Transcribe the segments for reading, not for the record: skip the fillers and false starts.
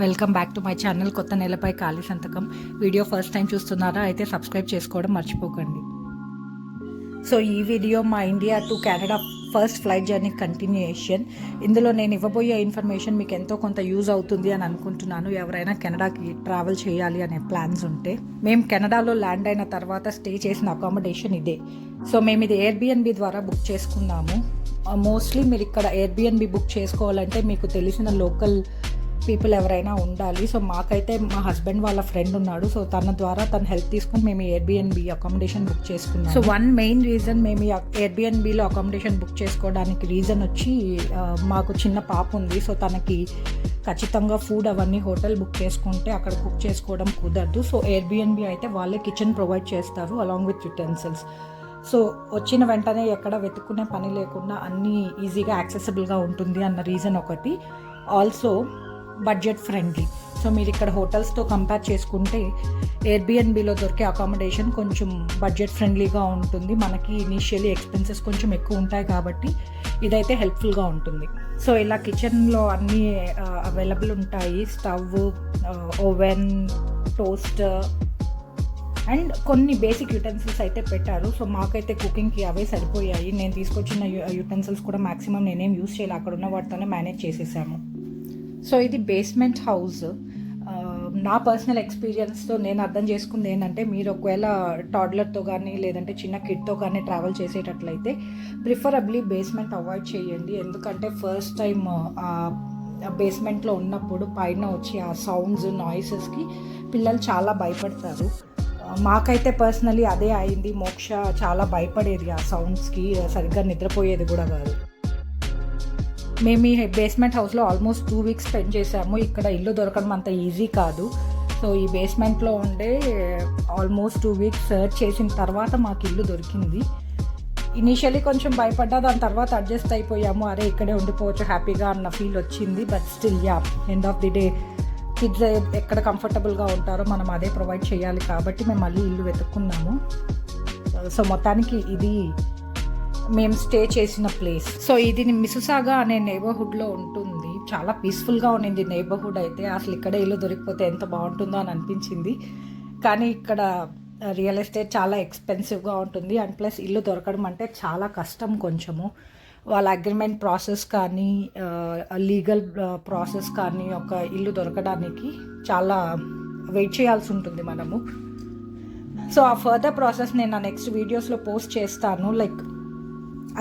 Welcome back to my channel. కొత్త నెలపై ఖాళీ సంతకం వీడియో ఫస్ట్ టైం చూస్తున్నారా అయితే సబ్స్క్రైబ్ చేసుకోవడం మర్చిపోకండి. సో ఈ వీడియో మా India to Canada first flight journey continuation. ఇందులో నేను ఇవ్వబోయే ఇన్ఫర్మేషన్ మీకు ఎంతో కొంత యూజ్ అవుతుంది అని అనుకుంటున్నాను. ఎవరైనా కెనడాకి ట్రావెల్ చేయాలి అనే ప్లాన్స్ ఉంటే. మేము కెనడాలో ల్యాండ్ అయిన తర్వాత స్టే చేసిన అకామిడేషన్ ఇదే. సో మేము ఇది ఎయిర్బిఎన్బి ద్వారా బుక్ చేసుకున్నాము. మోస్ట్లీ మీరు ఇక్కడ ఎయిర్బిఎన్బి బుక్ చేసుకోవాలంటే మీకు తెలిసిన లోకల్ పీపుల్ ఎవరైనా ఉండాలి. సో మాకైతే మా హస్బెండ్ వాళ్ళ ఫ్రెండ్ ఉన్నాడు. సో తన ద్వారా తన హెల్ప్ తీసుకుని మేము ఎయిర్బిఎన్బి అకామిడేషన్ బుక్ చేసుకున్నాం. సో వన్ మెయిన్ రీజన్ మేము ఈ ఎయిర్బిఎన్బిలో అకామిడేషన్ బుక్ చేసుకోవడానికి రీజన్ వచ్చి మాకు చిన్న పాప ఉంది. సో తనకి ఖచ్చితంగా ఫుడ్ అవన్నీ హోటల్ బుక్ చేసుకుంటే అక్కడ కుక్ చేసుకోవడం కుదరదు. సో ఎయిర్బిఎన్బి అయితే వాళ్ళే కిచెన్ ప్రొవైడ్ చేస్తారు అలాంగ్ విత్ యుటెన్సిల్స్. సో వచ్చిన వెంటనే ఎక్కడ వెతుక్కునే పని లేకుండా అన్నీ ఈజీగా యాక్సెసిబుల్గా ఉంటుంది అన్న రీజన్ ఒకటి. Also budget friendly. సో మీరు ఇక్కడ హోటల్స్తో కంపేర్ చేసుకుంటే ఎయిర్బిఎన్బిలో దొరికే అకామిడేషన్ కొంచెం బడ్జెట్ ఫ్రెండ్లీగా ఉంటుంది. మనకి ఇనీషియలీ ఎక్స్పెన్సెస్ కొంచెం ఎక్కువ ఉంటాయి కాబట్టి ఇదైతే హెల్ప్ఫుల్గా ఉంటుంది. సో ఇలా కిచెన్లో అన్నీ అవైలబుల్ ఉంటాయి. స్టవ్, ఓవెన్, టోస్టర్ అండ్ కొన్ని బేసిక్ యుటెన్సిల్స్ అయితే పెట్టారు. సో మాకైతే కుకింగ్కి అవే సరిపోయాయి. నేను తీసుకొచ్చిన యుటెన్సిల్స్ కూడా మ్యాక్సిమం నేనేం యూస్ చేయాలి, అక్కడ ఉన్న వాటితోనే మేనేజ్ చేసేసాము. సో ఇది బేస్మెంట్ హౌస్. నా పర్సనల్ ఎక్స్పీరియన్స్తో నేను అర్థం చేసుకుంది ఏంటంటే, మీరు ఒకవేళ టాడ్లర్తో కానీ లేదంటే చిన్న కిడ్తో కానీ ట్రావెల్ చేసేటట్లయితే ప్రిఫరబ్లీ బేస్మెంట్ అవాయిడ్ చేయండి. ఎందుకంటే ఫస్ట్ టైం బేస్మెంట్లో ఉన్నప్పుడు పైన వచ్చి ఆ సౌండ్స్, నాయిసెస్కి పిల్లలు చాలా భయపడతారు. మాకైతే పర్సనలీ అదే అయింది. మోక్ష చాలా భయపడేది ఆ సౌండ్స్కి, సరిగ్గా నిద్రపోయేది కూడా కాదు. మేము ఈ బేస్మెంట్ హౌస్లో ఆల్మోస్ట్ 2 weeks స్పెండ్ చేసాము. ఇక్కడ ఇల్లు దొరకడం అంత ఈజీ కాదు. సో ఈ బేస్మెంట్లో ఉండే ఆల్మోస్ట్ 2 weeks సర్చ్ చేసిన తర్వాత మాకు ఇల్లు దొరికింది. ఇనీషియలీ కొంచెం భయపడ్డా, దాని తర్వాత అడ్జస్ట్ అయిపోయాము. అరే ఇక్కడే ఉండిపోవచ్చు హ్యాపీగా అన్న ఫీల్ వచ్చింది. But still end of the day kids ఎక్కడ కంఫర్టబుల్గా ఉంటారో మనం అదే ప్రొవైడ్ చేయాలి కాబట్టి మేము మళ్ళీ ఇల్లు వెతుక్కున్నాము. సో మొత్తానికి ఇది మేము స్టే చేసిన ప్లేస్. సో ఇది మిస్సుసాగా అనే నైబర్హుడ్లో ఉంటుంది. చాలా పీస్ఫుల్గా ఉండింది నైబర్హుడ్ అయితే. అసలు ఇక్కడే ఇల్లు దొరికిపోతే ఎంత బాగుంటుందో అని అనిపించింది. కానీ ఇక్కడ రియల్ ఎస్టేట్ చాలా ఎక్స్పెన్సివ్గా ఉంటుంది. అండ్ ప్లస్ ఇల్లు దొరకడం అంటే చాలా కష్టం. కొంచెము వాళ్ళ అగ్రిమెంట్ ప్రాసెస్ కానీ లీగల్ ప్రాసెస్ కానీ ఒక ఇల్లు దొరకడానికి చాలా వెయిట్ చేయాల్సి ఉంటుంది మనము. సో ఆ ఫర్దర్ ప్రాసెస్ నేను నా నెక్స్ట్ వీడియోస్లో పోస్ట్ చేస్తాను. లైక్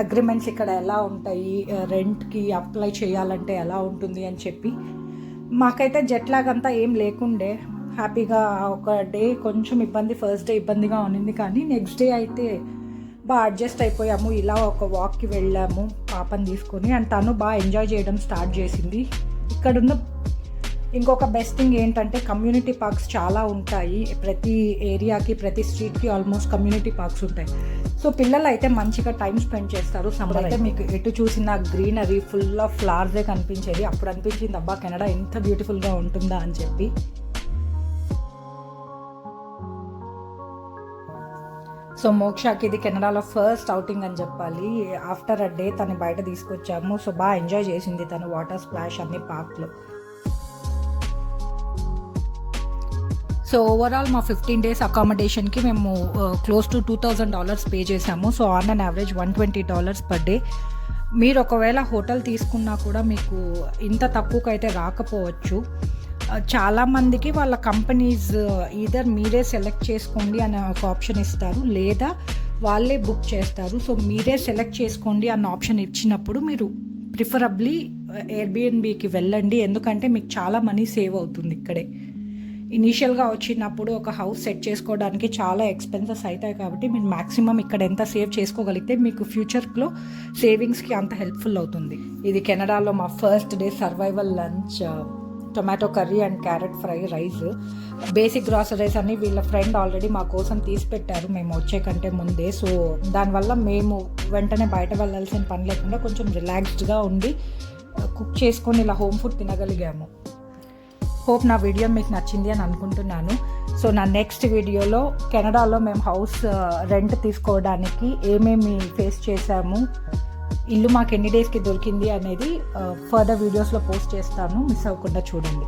అగ్రిమెంట్స్ ఇక్కడ ఎలా ఉంటాయి, రెంట్కి అప్లై చేయాలంటే ఎలా ఉంటుంది అని చెప్పి. మాకైతే జెట్ లాగ్ అంతా ఏం లేకుండే, హ్యాపీగా ఒక డే కొంచెం ఇబ్బంది, ఫస్ట్ డే ఇబ్బందిగా ఉన్నింది. కానీ నెక్స్ట్ డే అయితే బాగా అడ్జస్ట్ అయిపోయాము. ఇలా ఒక వాక్కి వెళ్ళాము పాపని తీసుకొని, అండ్ తను బాగా ఎంజాయ్ చేయడం స్టార్ట్ చేసింది. ఇక్కడున్న ఇంకొక బెస్ట్ థింగ్ ఏంటంటే కమ్యూనిటీ పార్క్స్ చాలా ఉంటాయి. ప్రతి ఏరియాకి, ప్రతి స్ట్రీట్కి ఆల్మోస్ట్ కమ్యూనిటీ పార్క్స్ ఉంటాయి. సో పిల్లలు అయితే మంచిగా టైం స్పెండ్ చేస్తారు. సమ్మర్ అయితే మీకు ఎటు చూసిన గ్రీనరీ, ఫుల్ ఆఫ్ ఫ్లవర్సే కనిపించేది. అప్పుడు అనిపించింది అబ్బా కెనడా ఎంత బ్యూటిఫుల్గా ఉంటుందా అని చెప్పి. సో మోక్షకి ఇది కెనడాలో ఫస్ట్ అవుటింగ్ అని చెప్పాలి. ఆఫ్టర్ అ డే తను బయట తీసుకొచ్చాము. సో బాగా ఎంజాయ్ చేసింది తను, వాటర్ స్ప్లాష్ అన్ని పార్క్లో. సో ఓవరాల్ మా 15 days అకామిడేషన్కి మేము క్లోజ్ టు $2,000 పే చేసాము. So on an average $120 per day. మీరు ఒకవేళ హోటల్ తీసుకున్నా కూడా మీకు ఇంత తక్కువకైతే రాకపోవచ్చు. చాలామందికి వాళ్ళ కంపెనీస్ ఈదర్ మీరే సెలెక్ట్ చేసుకోండి అనే ఒక ఆప్షన్ ఇస్తారు, లేదా వాళ్ళే బుక్ చేస్తారు. సో మీరే సెలెక్ట్ చేసుకోండి అన్న ఆప్షన్ ఇచ్చినప్పుడు మీరు ప్రిఫరబ్లీ ఎయిర్బిఎన్బికి వెళ్ళండి. ఎందుకంటే మీకు చాలా మనీ సేవ్ అవుతుంది ఇక్కడే. ఇనీషియల్గా వచ్చినప్పుడు ఒక హౌస్ సెట్ చేసుకోవడానికి చాలా ఎక్స్పెన్సెస్ అవుతాయి కాబట్టి మీరు మ్యాక్సిమం ఇక్కడ ఎంత సేవ్ చేసుకోగలిగితే మీకు ఫ్యూచర్లో సేవింగ్స్కి అంత హెల్ప్ఫుల్ అవుతుంది. ఇది కెనడాలో మా first day survival lunch. Tomato curry and carrot fry, rice, basic groceries అన్ని వీళ్ళ ఫ్రెండ్ ఆల్రెడీ మా కోసం తీసి పెట్టారు మేము వచ్చే కంటే ముందే. సో దానివల్ల మేము వెంటనే బయట వెళ్ళాల్సిన పని లేకుండా కొంచెం రిలాక్స్డ్గా ఉండి కుక్ చేసుకొని ఇలా హోమ్ ఫుడ్ తినగలిగాము. హోప్ నా వీడియో మీకు నచ్చింది అని అనుకుంటున్నాను. సో నా నెక్స్ట్ వీడియోలో కెనడాలో మేము హౌస్ రెంట్ తీసుకోవడానికి ఏమేమి ఫేస్ చేసాము, ఇల్లు మాకు ఎన్ని డేస్కి దొరికింది అనేది ఫర్దర్ వీడియోస్లో పోస్ట్ చేస్తాను. మిస్ అవ్వకుండా చూడండి.